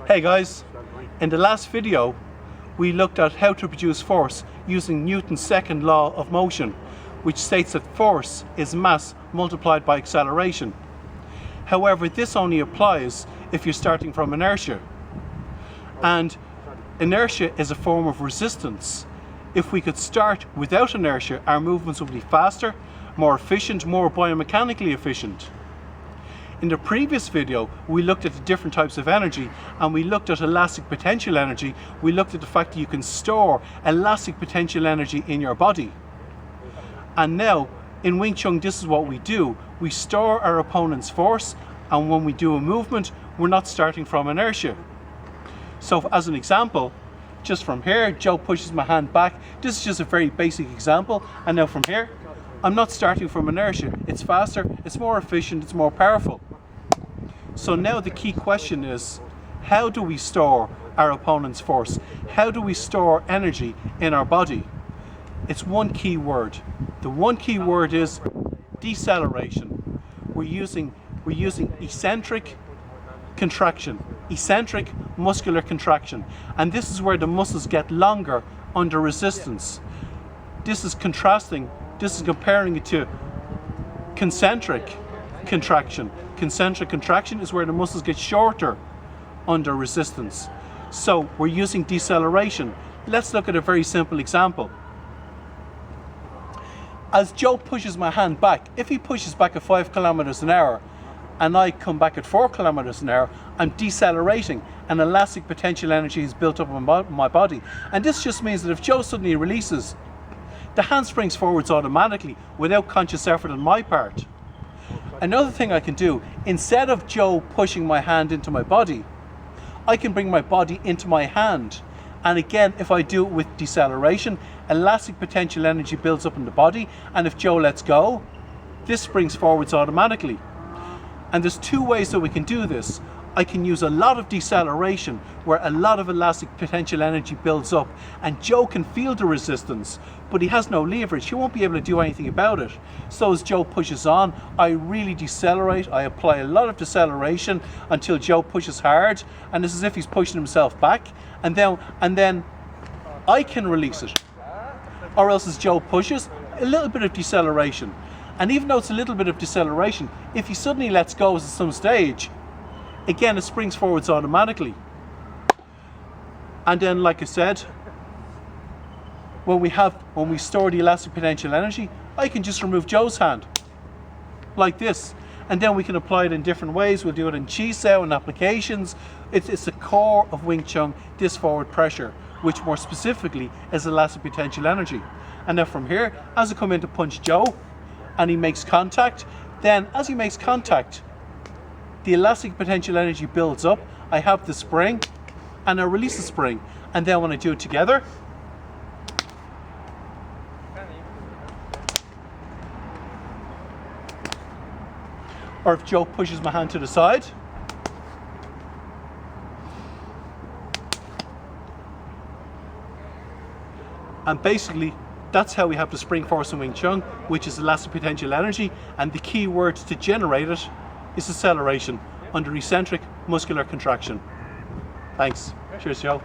Hey guys, in the last video we looked at how to produce force using Newton's second law of motion, which states that force is mass multiplied by acceleration. However, this only applies if you're starting from inertia, and inertia is a form of resistance. If we could start without inertia, our movements would be faster, more efficient, more biomechanically efficient. In the previous video, we looked at the different types of energy, and we looked at elastic potential energy. We looked at the fact that you can store elastic potential energy in your body. And now, in Wing Tsun, this is what we do. We store our opponent's force, and when we do a movement, we're not starting from inertia. So as an example, just from here, Joe pushes my hand back. This is just a very basic example. And now from here, I'm not starting from inertia. It's faster, it's more efficient, it's more powerful. So now the key question is, how do we store our opponent's force? How do we store energy in our body? It's one key word. The one key word is deceleration. We're using eccentric contraction, eccentric muscular contraction. And this is where the muscles get longer under resistance. This is contrasting. This is comparing it to concentric contraction. Concentric contraction is where the muscles get shorter under resistance. So we're using deceleration. Let's look at a very simple example. As Joe pushes my hand back, if he pushes back at 5 kilometers an hour and I come back at 4 kilometers an hour, I'm decelerating, and elastic potential energy is built up in my body. And this just means that if Joe suddenly releases, the hand springs forwards automatically without conscious effort on my part. Another thing I can do, instead of Joe pushing my hand into my body, I can bring my body into my hand. And again, if I do it with deceleration, elastic potential energy builds up in the body, and if Joe lets go, this springs forwards automatically. And there's two ways that we can do this. I can use a lot of deceleration, where a lot of elastic potential energy builds up, and Joe can feel the resistance, but he has no leverage. He won't be able to do anything about it. So as Joe pushes on, I really decelerate. I apply a lot of deceleration until Joe pushes hard, and it's as if he's pushing himself back, and then I can release it. Or else as Joe pushes, a little bit of deceleration. And even though it's a little bit of deceleration, if he suddenly lets go at some stage, again, it springs forwards automatically. And then, like I said, when we store the elastic potential energy, I can just remove Joe's hand, like this. And then we can apply it in different ways. We'll do it in Chi-Sau and applications. It's the core of Wing Tsun, this forward pressure, which more specifically is elastic potential energy. And then from here, as I come in to punch Joe, and he makes contact, then as he makes contact, the elastic potential energy builds up. I have the spring, and I release the spring. And then when I do it together, or if Joe pushes my hand to the side, and basically that's how we have the spring force in Wing Tsun, which is elastic potential energy, and the key word to generate it is deceleration under eccentric muscular contraction. Thanks. Cheers, Joe.